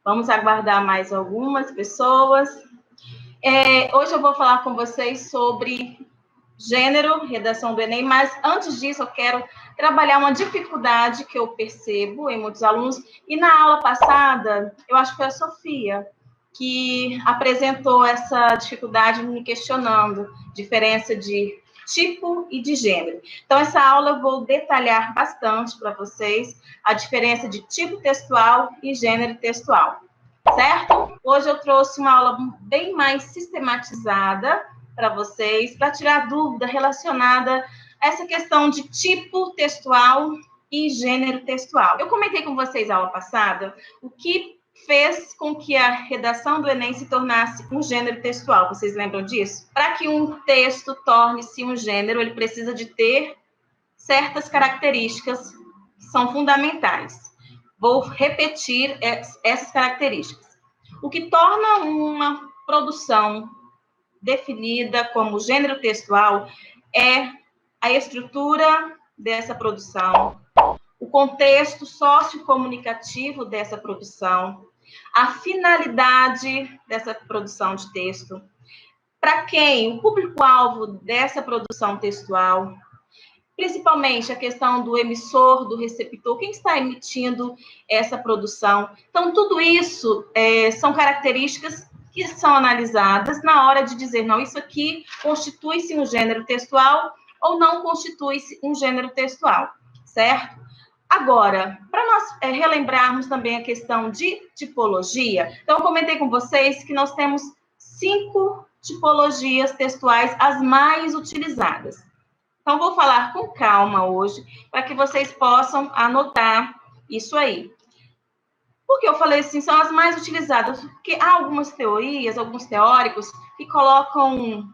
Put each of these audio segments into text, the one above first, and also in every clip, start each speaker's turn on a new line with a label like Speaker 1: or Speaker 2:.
Speaker 1: Vamos aguardar mais algumas pessoas. Hoje eu vou falar com vocês sobre gênero, redação do Enem, mas antes disso eu quero trabalhar uma dificuldade que eu percebo em muitos alunos, e na aula passada, eu acho que foi a Sofia que apresentou essa dificuldade me questionando, diferença de tipo e de gênero. Então, essa aula eu vou detalhar bastante para vocês a diferença de tipo textual e gênero textual, certo? Hoje eu trouxe uma aula bem mais sistematizada para vocês, para tirar dúvida relacionada a essa questão de tipo textual e gênero textual. Eu comentei com vocês na aula passada o que fez com que a redação do Enem se tornasse um gênero textual. Vocês lembram disso? Para que um texto torne-se um gênero, ele precisa de ter certas características que são fundamentais. Vou repetir essas características. O que torna uma produção definida como gênero textual é a estrutura dessa produção, o contexto sociocomunicativo dessa produção, a finalidade dessa produção de texto, para quem, o público-alvo dessa produção textual, principalmente a questão do emissor, do receptor, quem está emitindo essa produção. Então, tudo isso são características que são analisadas na hora de dizer, não, isso aqui constitui-se um gênero textual ou não constitui-se um gênero textual, certo? Agora, para nós relembrarmos também a questão de tipologia, então eu comentei com vocês que nós temos 5 tipologias textuais, as mais utilizadas. Então, vou falar com calma hoje, para que vocês possam anotar isso aí. Por que eu falei assim, são as mais utilizadas? Porque há algumas teorias, alguns teóricos, que colocam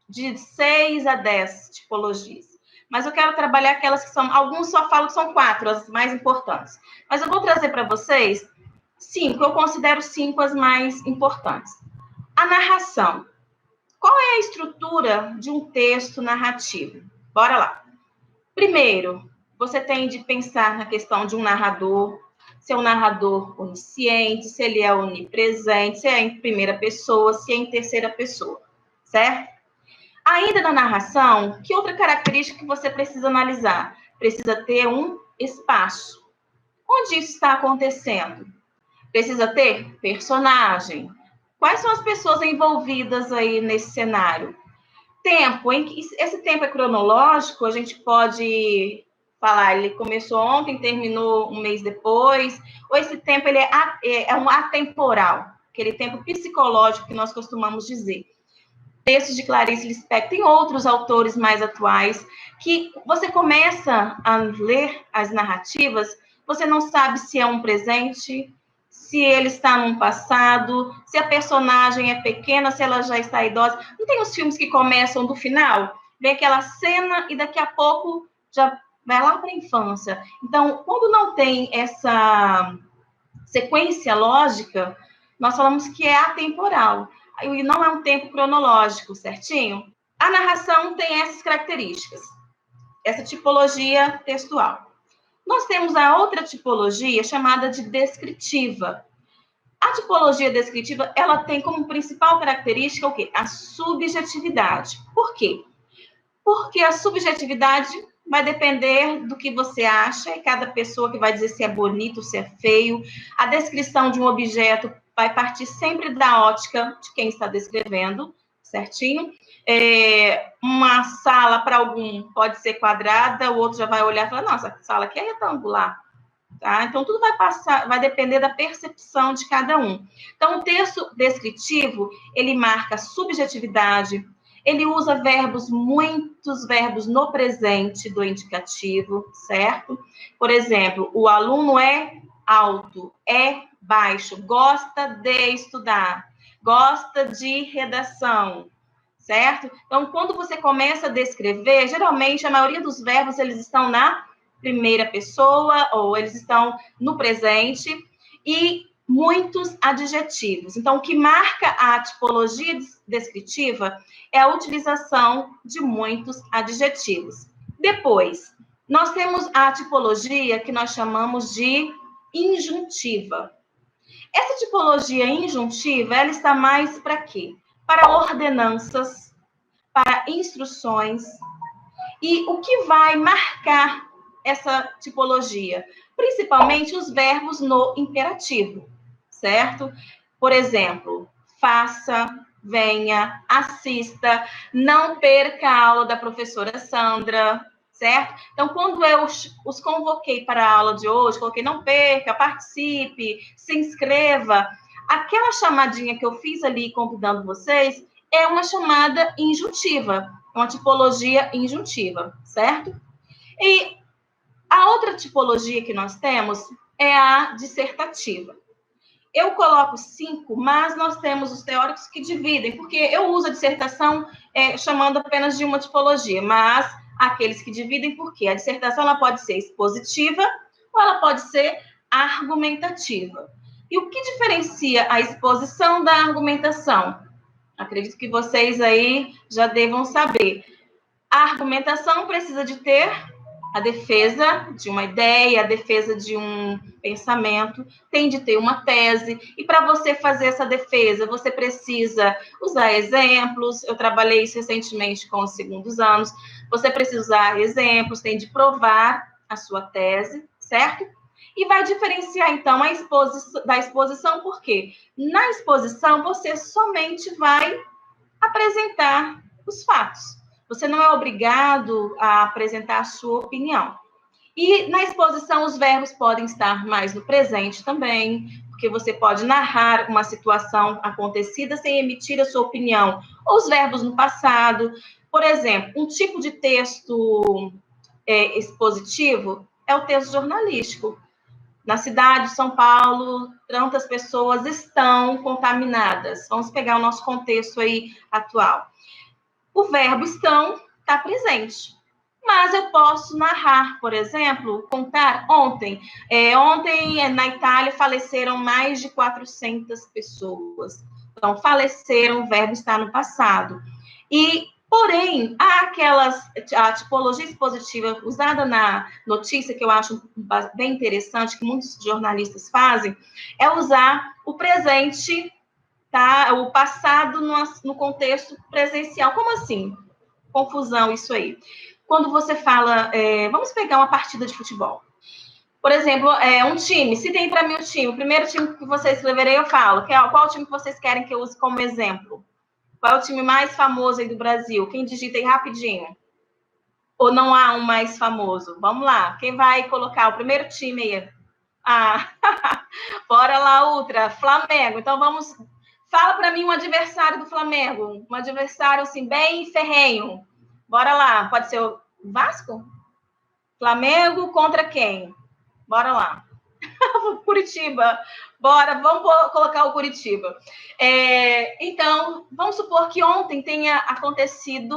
Speaker 1: de 6 a 10 tipologias. Mas eu quero trabalhar aquelas que são, alguns só falam que são 4, as mais importantes. Mas eu vou trazer para vocês 5, eu considero 5 as mais importantes. A narração. Qual é a estrutura de um texto narrativo? Bora lá. Primeiro, você tem de pensar na questão de um narrador, se é um narrador onisciente, se ele é onipresente, se é em primeira pessoa, se é em terceira pessoa, certo? Ainda na narração, que outra característica que você precisa analisar? Precisa ter um espaço. Onde isso está acontecendo? Precisa ter personagem. Quais são as pessoas envolvidas aí nesse cenário? Tempo, esse tempo é cronológico, a gente pode falar, ele começou ontem, terminou um mês depois, ou esse tempo ele é um atemporal, aquele tempo psicológico que nós costumamos dizer. Textos de Clarice Lispector, tem outros autores mais atuais, que você começa a ler as narrativas, você não sabe se é um presente, se ele está num passado, se a personagem é pequena, se ela já está idosa. Não tem os filmes que começam do final? Vem aquela cena e daqui a pouco já vai lá para a infância. Então, quando não tem essa sequência lógica, nós falamos que é atemporal. E não é um tempo cronológico, certinho? A narração tem essas características, essa tipologia textual. Nós temos a outra tipologia chamada de descritiva. A tipologia descritiva, ela tem como principal característica o quê? A subjetividade. Por quê? Porque a subjetividade vai depender do que você acha, e cada pessoa que vai dizer se é bonito, se é feio. A descrição de um objeto vai partir sempre da ótica de quem está descrevendo, certinho? Uma sala para algum pode ser quadrada, o outro já vai olhar e falar, nossa, a sala aqui é retangular. Tá? Então, tudo vai depender da percepção de cada um. Então, o texto descritivo, ele marca subjetividade, ele usa muitos verbos no presente do indicativo, certo? Por exemplo, o aluno é alto, é baixo, gosta de estudar, gosta de redação, certo? Então, quando você começa a descrever, geralmente, a maioria dos verbos, eles estão na primeira pessoa, ou eles estão no presente, e muitos adjetivos. Então, o que marca a tipologia descritiva é a utilização de muitos adjetivos. Depois, nós temos a tipologia que nós chamamos de injuntiva. Essa tipologia injuntiva, ela está mais para quê? Para ordenanças, para instruções. E o que vai marcar essa tipologia? Principalmente os verbos no imperativo, certo? Por exemplo, faça, venha, assista, não perca a aula da professora Sandra, certo? Então, quando eu os convoquei para a aula de hoje, coloquei não perca, participe, se inscreva, aquela chamadinha que eu fiz ali convidando vocês é uma chamada injuntiva, uma tipologia injuntiva, certo? E a outra tipologia que nós temos é a dissertativa. Eu coloco 5, mas nós temos os teóricos que dividem, porque eu uso a dissertação chamando apenas de uma tipologia, mas aqueles que dividem, porque a dissertação ela pode ser expositiva ou ela pode ser argumentativa. E o que diferencia a exposição da argumentação? Acredito que vocês aí já devam saber. A argumentação precisa de ter a defesa de uma ideia, a defesa de um pensamento, tem de ter uma tese. E para você fazer essa defesa, você precisa usar exemplos. Eu trabalhei isso recentemente com os segundos anos. Você precisa usar exemplos, tem de provar a sua tese, certo? E vai diferenciar, então, da exposição, porque na exposição você somente vai apresentar os fatos. Você não é obrigado a apresentar a sua opinião. E na exposição, os verbos podem estar mais no presente também, porque você pode narrar uma situação acontecida sem emitir a sua opinião. Ou os verbos no passado. Por exemplo, um tipo de texto expositivo é o texto jornalístico. Na cidade de São Paulo, tantas pessoas estão contaminadas. Vamos pegar o nosso contexto aí atual. O verbo estão está presente. Mas eu posso narrar, por exemplo, contar ontem. Ontem, na Itália, faleceram mais de 400 pessoas. Então, faleceram, o verbo está no passado. Porém, a tipologia expositiva usada na notícia, que eu acho bem interessante, que muitos jornalistas fazem, é usar o presente, tá? O passado no contexto presencial. Como assim? Confusão isso aí. Quando você fala, vamos pegar uma partida de futebol. Por exemplo, um time, citem para mim o time. O primeiro time que vocês escreverem, eu falo. Qual time que vocês querem que eu use como exemplo? Qual é o time mais famoso aí do Brasil? Quem digita aí rapidinho? Ou não há um mais famoso? Vamos lá. Quem vai colocar o primeiro time aí? Bora lá, Ultra. Flamengo. Então, vamos... Fala para mim um adversário do Flamengo. Um adversário, assim, bem ferrenho. Bora lá. Pode ser o Vasco? Flamengo contra quem? Bora lá. Curitiba. Bora, vamos colocar o Curitiba. Então, vamos supor que ontem tenha acontecido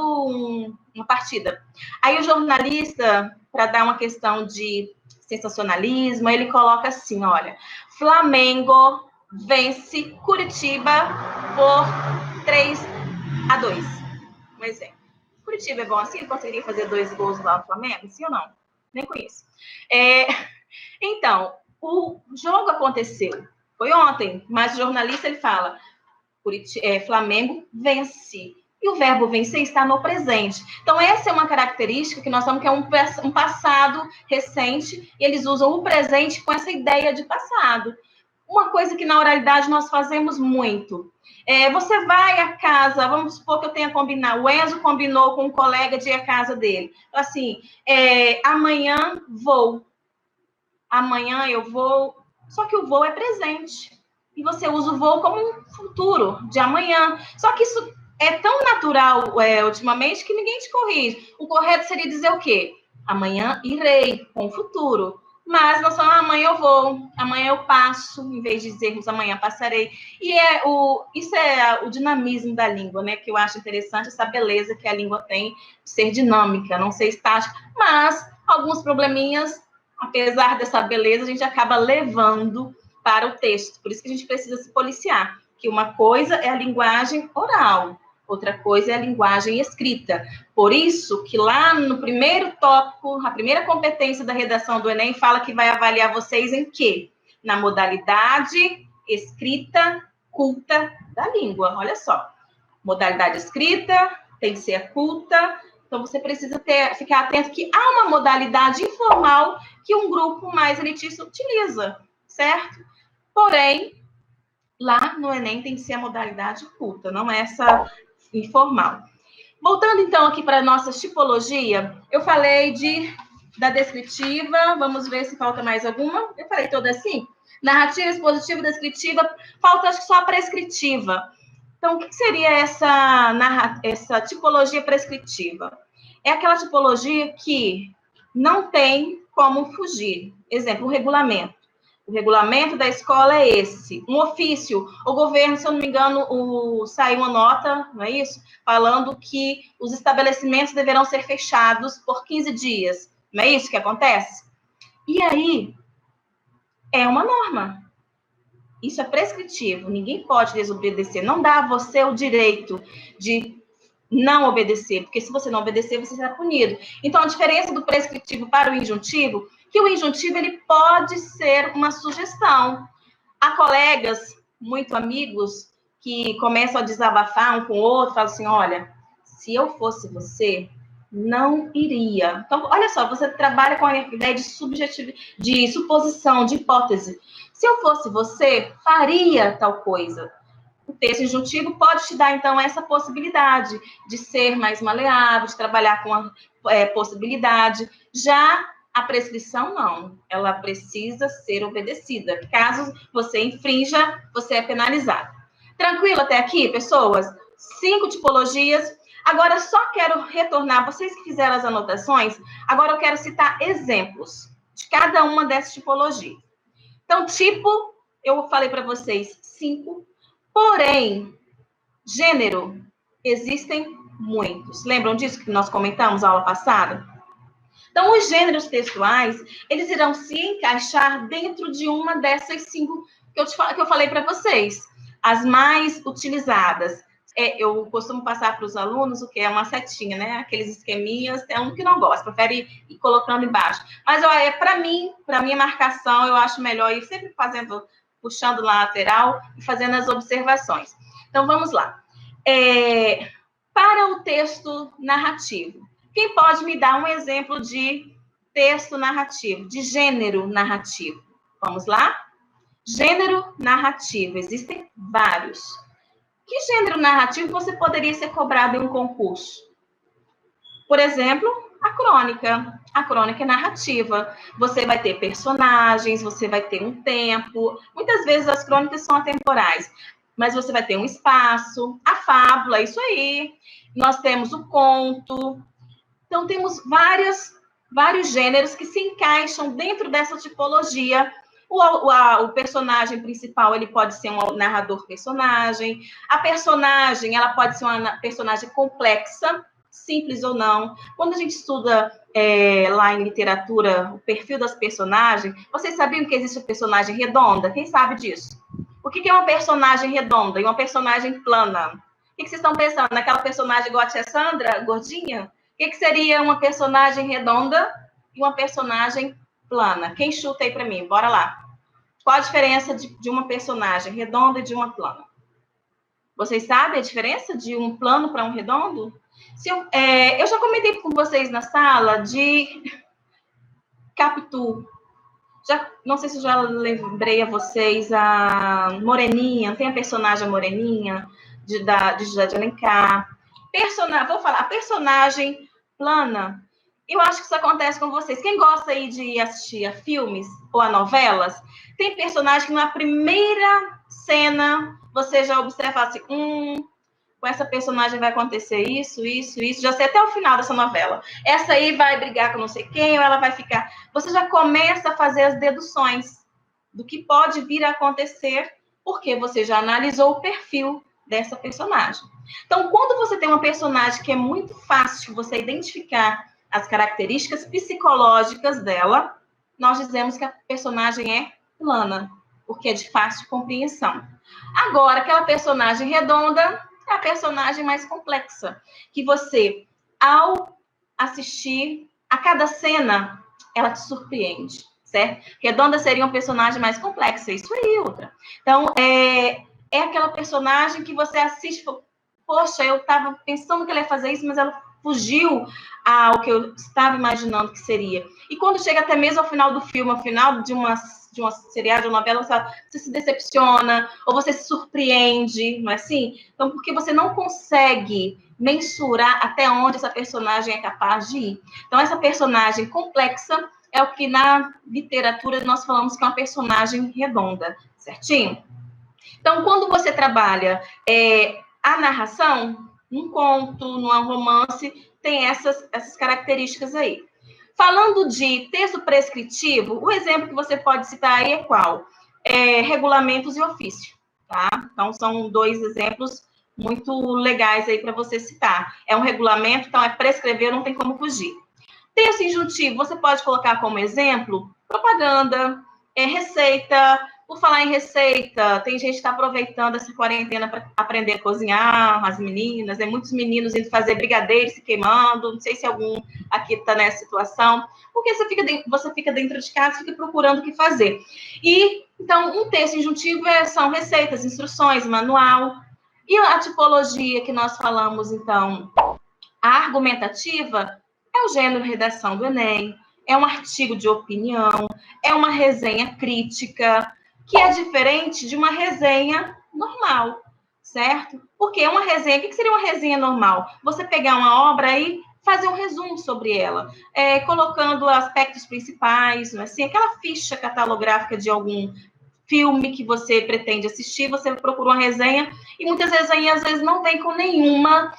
Speaker 1: uma partida. Aí o jornalista, para dar uma questão de sensacionalismo, ele coloca assim, olha, Flamengo vence Curitiba por 3-2. Um exemplo. Curitiba é bom assim? Ele conseguiria fazer 2 gols lá no Flamengo? Sim ou não? Nem conheço. Então, o jogo aconteceu, foi ontem, mas o jornalista ele fala, Flamengo vence. E o verbo vencer está no presente. Então, essa é uma característica que nós temos que é um passado recente, e eles usam o presente com essa ideia de passado. Uma coisa que na oralidade nós fazemos muito. Você vai à casa, vamos supor que eu tenha combinado, o Enzo combinou com um colega de ir à casa dele. Assim, amanhã vou. Amanhã eu vou, só que o voo é presente. E você usa o voo como um futuro, de amanhã. Só que isso é tão natural ultimamente que ninguém te corrige. O correto seria dizer o quê? Amanhã irei, com o futuro. Mas nós falamos, amanhã eu vou, amanhã eu passo, em vez de dizermos amanhã passarei. E isso é o dinamismo da língua, né? Que eu acho interessante, essa beleza que a língua tem de ser dinâmica, não ser estática. Mas alguns probleminhas, apesar dessa beleza, a gente acaba levando para o texto. Por isso que a gente precisa se policiar, que uma coisa é a linguagem oral, outra coisa é a linguagem escrita. Por isso que lá no primeiro tópico, a primeira competência da redação do Enem fala que vai avaliar vocês em quê? Na modalidade escrita culta da língua. Olha só. Modalidade escrita, tem que ser culta. Então, você precisa ficar atento que há uma modalidade informal que um grupo mais elitista utiliza, certo? Porém, lá no Enem tem que ser a modalidade culta, não essa informal. Voltando, então, aqui para a nossa tipologia, eu falei da descritiva, vamos ver se falta mais alguma. Eu falei toda assim? Narrativa, expositiva, descritiva, falta acho que só a prescritiva. Então, o que seria essa tipologia prescritiva? É aquela tipologia que não tem como fugir. Exemplo, o regulamento. O regulamento da escola é esse. Um ofício. O governo, se eu não me engano, saiu uma nota, não é isso? Falando que os estabelecimentos deverão ser fechados por 15 dias. Não é isso que acontece? E aí, é uma norma. Isso é prescritivo, ninguém pode desobedecer. Não dá a você o direito de não obedecer, porque se você não obedecer, você será punido. Então, a diferença do prescritivo para o injuntivo, que o injuntivo ele pode ser uma sugestão. Há colegas, muito amigos, que começam a desabafar um com o outro, falam assim, olha, se eu fosse você, não iria. Então, olha só, você trabalha com a ideia de suposição, de hipótese. Se eu fosse você, faria tal coisa. O texto injuntivo pode te dar, então, essa possibilidade de ser mais maleável, de trabalhar com a possibilidade. Já a prescrição, não. Ela precisa ser obedecida. Caso você infrinja, você é penalizado. Tranquilo até aqui, pessoas? 5 tipologias. Agora, só quero retornar, vocês que fizeram as anotações, agora eu quero citar exemplos de cada uma dessas tipologias. Então, tipo, eu falei para vocês 5, porém, gênero, existem muitos. Lembram disso que nós comentamos na aula passada? Então, os gêneros textuais, eles irão se encaixar dentro de uma dessas 5 que eu falei para vocês. As mais utilizadas. Eu costumo passar para os alunos o que é uma setinha, né? Aqueles esqueminhas, tem um que não gosta, prefere ir colocando embaixo. Mas, olha, para minha marcação, eu acho melhor ir sempre puxando na lateral e fazendo as observações. Então, vamos lá. Para o texto narrativo, quem pode me dar um exemplo de texto narrativo, de gênero narrativo? Vamos lá? Gênero narrativo, existem vários. Que gênero narrativo você poderia ser cobrado em um concurso? Por exemplo, a crônica. A crônica é narrativa. Você vai ter personagens, você vai ter um tempo. Muitas vezes as crônicas são atemporais, mas você vai ter um espaço, a fábula, isso aí. Nós temos o conto. Então, temos vários gêneros que se encaixam dentro dessa tipologia. O personagem principal, ele pode ser um narrador-personagem. A personagem, ela pode ser uma personagem complexa, simples ou não. Quando a gente estuda lá em literatura o perfil das personagens, vocês sabiam que existe a personagem redonda? Quem sabe disso? O que é uma personagem redonda e uma personagem plana? O que vocês estão pensando? Naquela personagem igual a tia Sandra, gordinha? O que seria uma personagem redonda e uma personagem plana? Quem chuta aí para mim? Bora lá. Qual a diferença de uma personagem redonda e de uma plana? Vocês sabem a diferença de um plano para um redondo? Eu já comentei com vocês na sala de Capitu. Não sei se eu já lembrei a vocês a Moreninha. Tem a personagem Moreninha de José de Alencar. Vou falar, a personagem plana. Eu acho que isso acontece com vocês. Quem gosta aí de assistir a filmes ou a novelas, tem personagem que na primeira cena você já observa assim, com essa personagem vai acontecer isso, já sei até o final dessa novela. Essa aí vai brigar com não sei quem, ou ela vai ficar... Você já começa a fazer as deduções do que pode vir a acontecer, porque você já analisou o perfil dessa personagem. Então, quando você tem uma personagem que é muito fácil você identificar as características psicológicas dela, nós dizemos que a personagem é plana, porque é de fácil compreensão. Agora, aquela personagem redonda é a personagem mais complexa, que você, ao assistir a cada cena, ela te surpreende, certo? Redonda seria um personagem mais complexo, isso aí, outra. Então, é aquela personagem que você assiste, poxa, eu estava pensando que ela ia fazer isso, mas ela fugiu ao que eu estava imaginando que seria. E quando chega até mesmo ao final do filme, ao final de uma seriado, de uma novela, você se decepciona, ou você se surpreende, não é assim? Então, porque você não consegue mensurar até onde essa personagem é capaz de ir. Então, essa personagem complexa é o que na literatura nós falamos que é uma personagem redonda, certinho? Então, quando você trabalha a narração, num conto, num romance, tem essas características aí. Falando de texto prescritivo, o exemplo que você pode citar aí é qual? Regulamentos e ofício, tá? Então, são 2 exemplos muito legais aí para você citar. É um regulamento, então é prescrever, não tem como fugir. Texto injuntivo, você pode colocar como exemplo propaganda, receita. Por falar em receita, tem gente que está aproveitando essa quarentena para aprender a cozinhar, as meninas, muitos meninos indo fazer brigadeiro, se queimando, não sei se algum aqui está nessa situação, porque você fica dentro de casa, fica procurando o que fazer. E, então, um texto injuntivo são receitas, instruções, manual. E a tipologia que nós falamos, então, a argumentativa é o gênero redação do Enem, é um artigo de opinião, é uma resenha crítica, que é diferente de uma resenha normal, certo? Porque uma resenha, o que seria uma resenha normal? Você pegar uma obra e fazer um resumo sobre ela, colocando aspectos principais, assim, aquela ficha catalográfica de algum filme que você pretende assistir, você procura uma resenha, e muitas resenhas, às vezes, não vem com nenhuma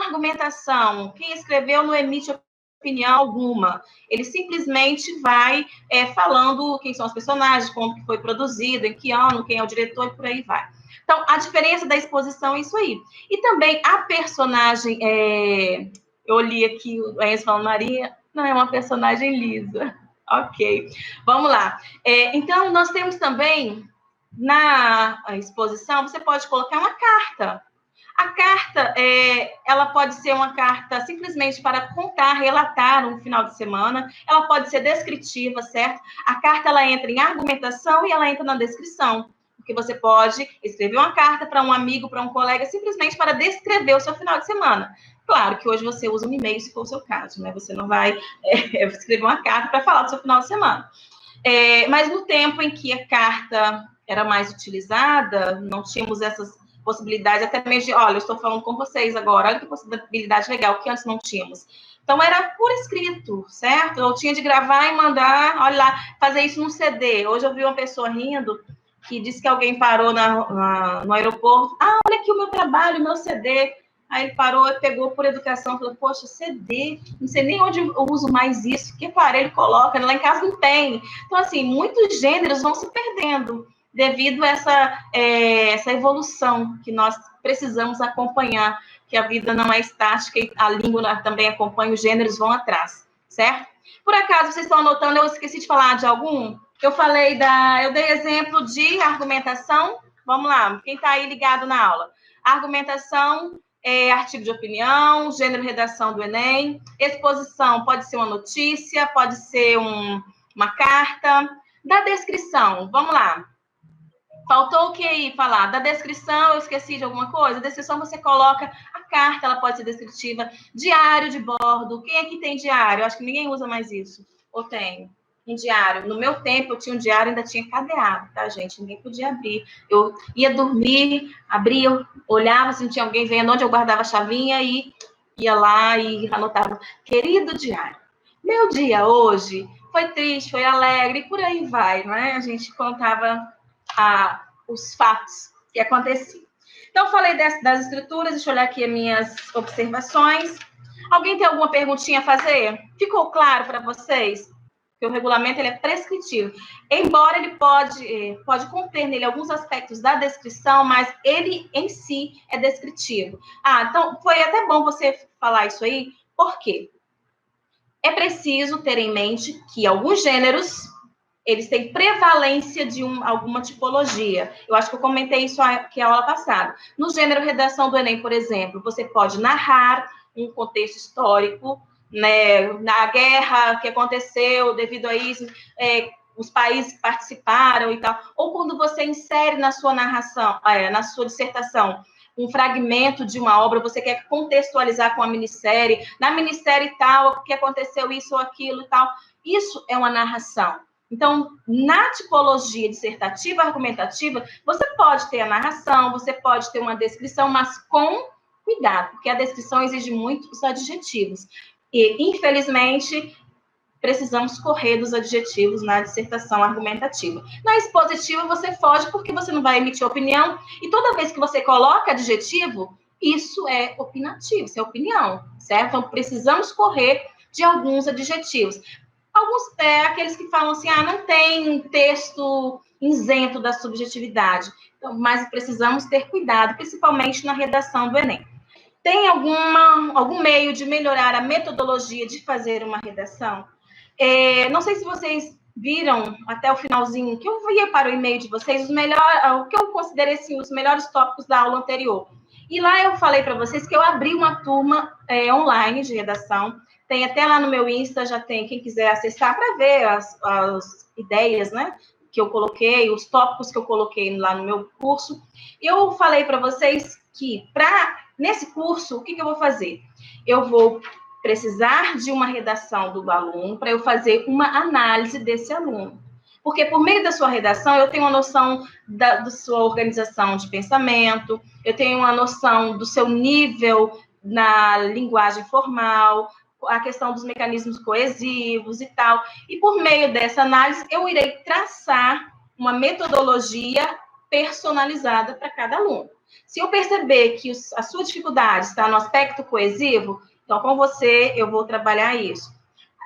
Speaker 1: argumentação. Quem escreveu não emite opinião alguma. Ele simplesmente vai falando quem são os personagens, como que foi produzido, em que ano, quem é o diretor e por aí vai. Então, a diferença da exposição é isso aí. E também a personagem, eu li aqui o Enzo falando, Maria, não é uma personagem lisa. Ok, vamos lá. Então, nós temos também, na exposição, você pode colocar uma carta. A carta, ela pode ser uma carta simplesmente para contar, relatar um final de semana. Ela pode ser descritiva, certo? A carta, ela entra em argumentação e ela entra na descrição. Porque você pode escrever uma carta para um amigo, para um colega, simplesmente para descrever o seu final de semana. Claro que hoje você usa um e-mail, se for o seu caso, né? Você não vai escrever uma carta para falar do seu final de semana. Mas no tempo em que a carta era mais utilizada, não tínhamos essas possibilidades, até mesmo de, olha, eu estou falando com vocês agora, olha que possibilidade legal, que antes não tínhamos. Então, era por escrito, certo? Eu tinha de gravar e mandar, olha lá, fazer isso num CD. Hoje eu vi uma pessoa rindo, que disse que alguém parou no aeroporto, olha aqui o meu trabalho, o meu CD. Aí ele parou e pegou por educação, falou, poxa, CD, não sei nem onde eu uso mais isso, que aparelho coloca, lá em casa não tem. Então, assim, muitos gêneros vão se perdendo, devido a essa evolução que nós precisamos acompanhar, que a vida não é estática e a língua também acompanha, os gêneros vão atrás, certo? Por acaso, vocês estão anotando, eu esqueci de falar de algum? Eu dei exemplo de argumentação, vamos lá, quem está aí ligado na aula? Argumentação, artigo de opinião, gênero redação do Enem, exposição pode ser uma notícia, pode ser uma carta, da descrição, vamos lá. Faltou o que aí falar? Da descrição, eu esqueci de alguma coisa? A descrição você coloca a carta, ela pode ser descritiva. Diário de bordo. Quem aqui tem diário? Eu acho que ninguém usa mais isso. Ou tem? Em diário. No meu tempo, eu tinha um diário, ainda tinha cadeado, tá, gente? Ninguém podia abrir. Eu ia dormir, abria, olhava se não tinha alguém vendo onde eu guardava a chavinha e ia lá e anotava. Querido diário, meu dia hoje foi triste, foi alegre, e por aí vai, não é? A gente contava os fatos que aconteciam. Então, falei das escrituras, deixa eu olhar aqui as minhas observações. Alguém tem alguma perguntinha a fazer? Ficou claro para vocês? Que o regulamento ele é prescritivo. Embora ele pode conter nele alguns aspectos da descrição, mas ele em si é descritivo. Então, foi até bom você falar isso aí, por quê? É preciso ter em mente que alguns gêneros eles têm prevalência de alguma tipologia. Eu acho que eu comentei isso aqui a aula passada. No gênero redação do Enem, por exemplo, você pode narrar um contexto histórico, né, na guerra que aconteceu devido a isso, os países que participaram e tal, ou quando você insere na sua narração, na sua dissertação, um fragmento de uma obra, você quer contextualizar com a minissérie, na minissérie tal, que aconteceu isso ou aquilo e tal, isso é uma narração. Então, na tipologia dissertativa, argumentativa, você pode ter a narração, você pode ter uma descrição, mas com cuidado, porque a descrição exige muito os adjetivos. E, infelizmente, precisamos correr dos adjetivos na dissertação argumentativa. Na expositiva, você foge porque você não vai emitir opinião, e toda vez que você coloca adjetivo, isso é opinativo, isso é opinião, certo? Então, precisamos correr de alguns adjetivos. Alguns, aqueles que falam assim, não tem texto isento da subjetividade, então, mas precisamos ter cuidado, principalmente na redação do Enem. Tem algum meio de melhorar a metodologia de fazer uma redação? Não sei se vocês viram até o finalzinho, que eu via para o e-mail de vocês, o que eu considerei assim, os melhores tópicos da aula anterior. E lá eu falei para vocês que eu abri uma turma online de redação. Tem até lá no meu Insta, já tem quem quiser acessar para ver as ideias, né, que eu coloquei, os tópicos que eu coloquei lá no meu curso. Eu falei para vocês que, nesse curso, o que eu vou fazer? Eu vou precisar de uma redação do aluno para eu fazer uma análise desse aluno. Porque por meio da sua redação, eu tenho uma noção da sua organização de pensamento, eu tenho uma noção do seu nível na linguagem formal, a questão dos mecanismos coesivos e tal. E por meio dessa análise, eu irei traçar uma metodologia personalizada para cada aluno. Se eu perceber que a sua dificuldade está no aspecto coesivo, então, com você, eu vou trabalhar isso.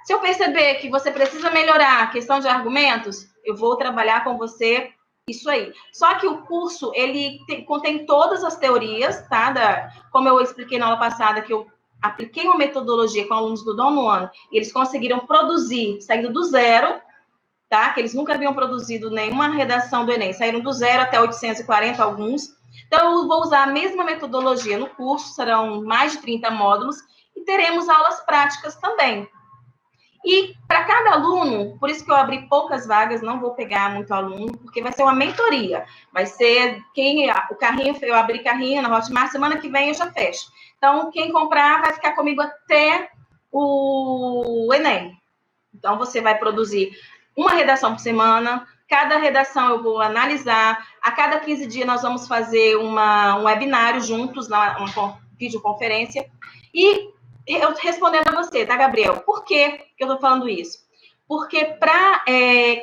Speaker 1: Se eu perceber que você precisa melhorar a questão de argumentos, eu vou trabalhar com você isso aí. Só que o curso, ele contém todas as teorias, tá? Como eu expliquei na aula passada, que eu apliquei uma metodologia com alunos do nono ano, e eles conseguiram produzir, saindo do zero, tá? Que eles nunca haviam produzido nenhuma redação do Enem, saíram do zero até 840 alguns. Então, eu vou usar a mesma metodologia no curso, serão mais de 30 módulos, e teremos aulas práticas também. E para cada aluno, por isso que eu abri poucas vagas, não vou pegar muito aluno, porque vai ser uma mentoria. Vai ser o carrinho, eu abri carrinho na Hotmart, semana que vem eu já fecho. Então, quem comprar vai ficar comigo até o Enem. Então, você vai produzir uma redação por semana, cada redação eu vou analisar, a cada 15 dias nós vamos fazer um webinário juntos, uma videoconferência, e eu respondendo a você, tá, Gabriel? Por que eu estou falando isso? Porque para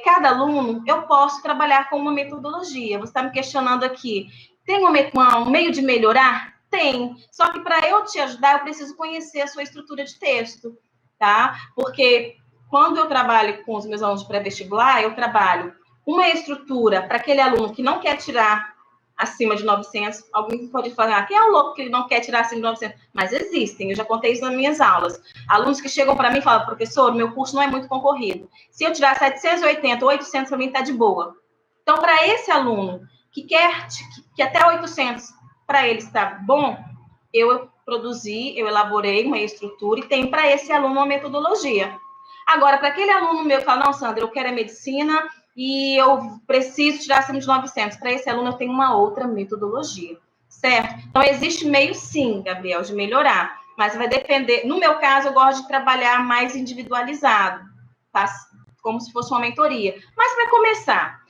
Speaker 1: cada aluno eu posso trabalhar com uma metodologia. Você está me questionando aqui, tem um meio de melhorar? Tem. Só que para eu te ajudar, eu preciso conhecer a sua estrutura de texto, tá? Porque quando eu trabalho com os meus alunos de pré-vestibular, eu trabalho uma estrutura para aquele aluno que não quer tirar acima de 900. Alguém pode falar, quem é o louco que ele não quer tirar acima de 900? Mas existem, eu já contei isso nas minhas aulas. Alunos que chegam para mim e falam, professor, meu curso não é muito concorrido. Se eu tirar 780 ou 800, para mim está de boa. Então, para esse aluno que quer que até 800, para ele está bom, eu elaborei uma estrutura e tem para esse aluno uma metodologia. Agora, para aquele aluno meu que fala, não, Sandra, eu quero a medicina e eu preciso tirar acima de 900. Para esse aluno, eu tenho uma outra metodologia, certo? Então, existe meio, sim, Gabriel, de melhorar, mas vai depender. No meu caso, eu gosto de trabalhar mais individualizado, tá? Como se fosse uma mentoria. Mas, para começar,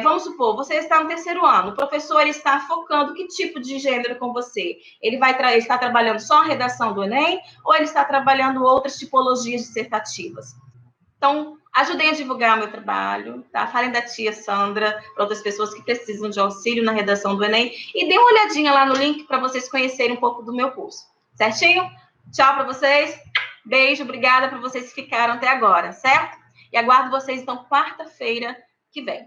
Speaker 1: vamos supor, você está no terceiro ano, o professor ele está focando que tipo de gênero com você? Ele está trabalhando só a redação do Enem ou ele está trabalhando outras tipologias dissertativas? Então, ajudem a divulgar o meu trabalho, tá? Falem da tia Sandra para outras pessoas que precisam de auxílio na redação do Enem e dêem uma olhadinha lá no link para vocês conhecerem um pouco do meu curso. Certinho? Tchau para vocês. Beijo, obrigada por vocês que ficaram até agora, certo? E aguardo vocês, então, quarta-feira que vem.